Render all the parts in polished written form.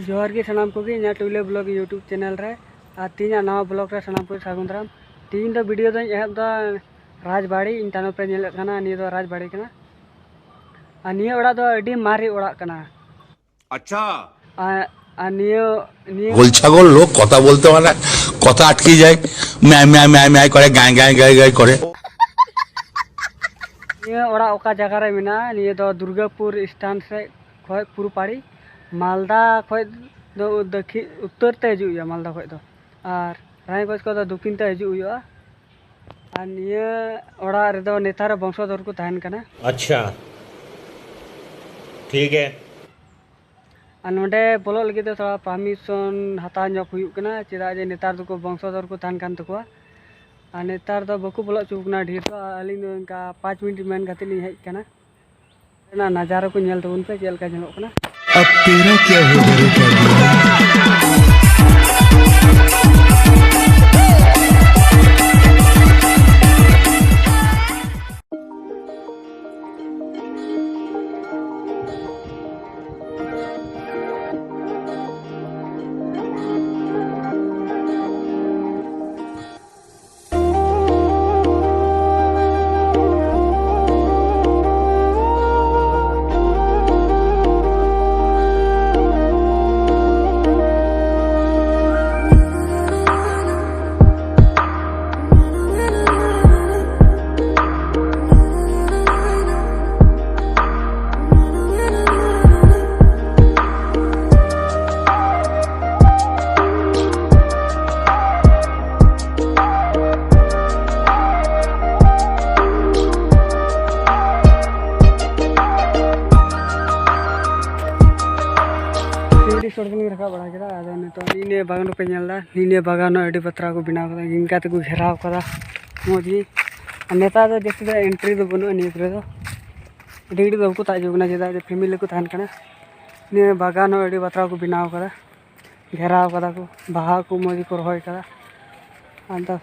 जोहार के सानाम को टुइले ब्लॉग यूट्यूब चैनल रे और तीन नवा ब्लॉग रे सानाम को सागुन दाराम। तीन दो वीडियो दो एहब दो राजबाड़ी इन तानो पे नेले कना निये दो राजबाड़ी कना और निये ओड़ा दो अडी मारी ओड़ा कना। अच्छा निये निये গোল ছাগল লোক কথা বলতে পারে কথা আটকে যায় ম্যায় ম্যায় ম্যায় ম্যায় করে গায় গায় গায় গায় করে निये ओड़ा ओका जगह रे मिना निये दो दुर्गापुर स्टैंड से खोय पुरपाड़ी मालदा खोय दो दक्षिण उत्तर ते हजुया मालदा खोय दो और रायगंज को दो दक्षिण ते हजुया और निये ओड़ा रे दो नेतार वंशधर को तहन कना। अच्छा ठीक है और नोडे बोलो लगे तो थोड़ा परमिशन हता ᱧᱚᱜ हुयुग कना चेदा जे नेतार दो को वंशधर को तहन कान तकोआ और नेतार दो बको बोलो चुकना ढेर तो अलिंग दो इनका 5 मिनट मेन गति नहीं हेज कना ना नजारा को नेल तबन पे चेल का ᱧᱮᱞᱚᱜ कना। अब तेरा क्या होगा रे पागल। रखा बड़ा के नीने बागान पे नीने बागान अड़ी बतरा को बनाव इनका तो घेराव कदा मोजी नेता दो जैसे दो एंट्री दो बनो नी करे दो डेडी दो को ताजोगना जेदा फैमिली को तहन कना नी बागान अड़ी बतरा को बनाव कदा घेराव कदा को बाहा को मोजी को रहोय कदा अंत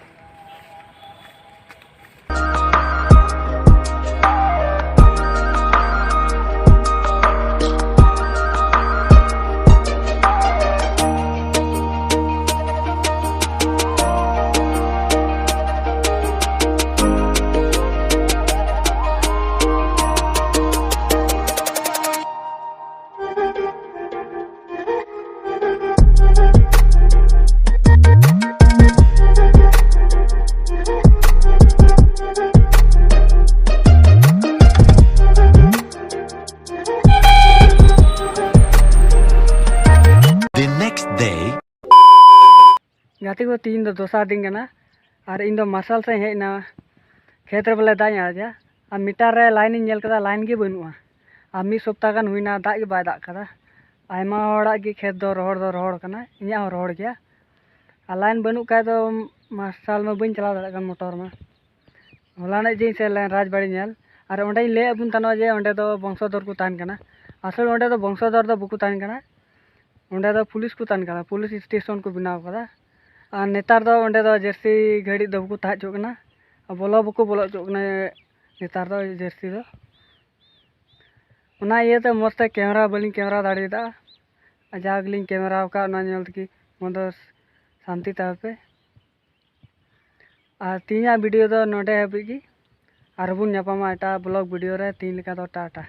गाते को तीन दो दोसा दिन कना और इन दो मसाल से हेना खेत रे बोले दाई आजा आ मीटर रे लाइन नेल कदा लाइन गे बनुआ आ मी सप्ताह गान हुइना दा गे बाय दा कदा आयमा होड़ा गे खेत दो रोहड़ कना इया हो रोहड़ गया आ लाइन बनु का दो मसाल में बइन चला दाड़ा मोटर में होलाने जे से लाइन राजबाड़ी नेल और ओंडे ले अबुन तनो जे ओंडे दो वंशधर को तान कना असल ओंडे दो वंशधर दो बुकु तान कना ओंडे दो पुलिस को तान कना पुलिस स्टेशन को बनाव कदा और नेतार दो ओंडे दो जर्सी घड़ी दो को ताजो कना बोलो बको बोलो चोकना नेतार दो जर्सी दो उना ये तो मस्त कैमरा बलिंग कैमरा दाड़ीदा जागलिंग कैमरा का ना नेल की मदो शांति तापे और तीन वीडियो दो नोडे हाबी की और बुन ᱧᱟᱯᱟᱢᱟ एटा ब्लॉग वीडियो रे तीन लेका दो टाटा।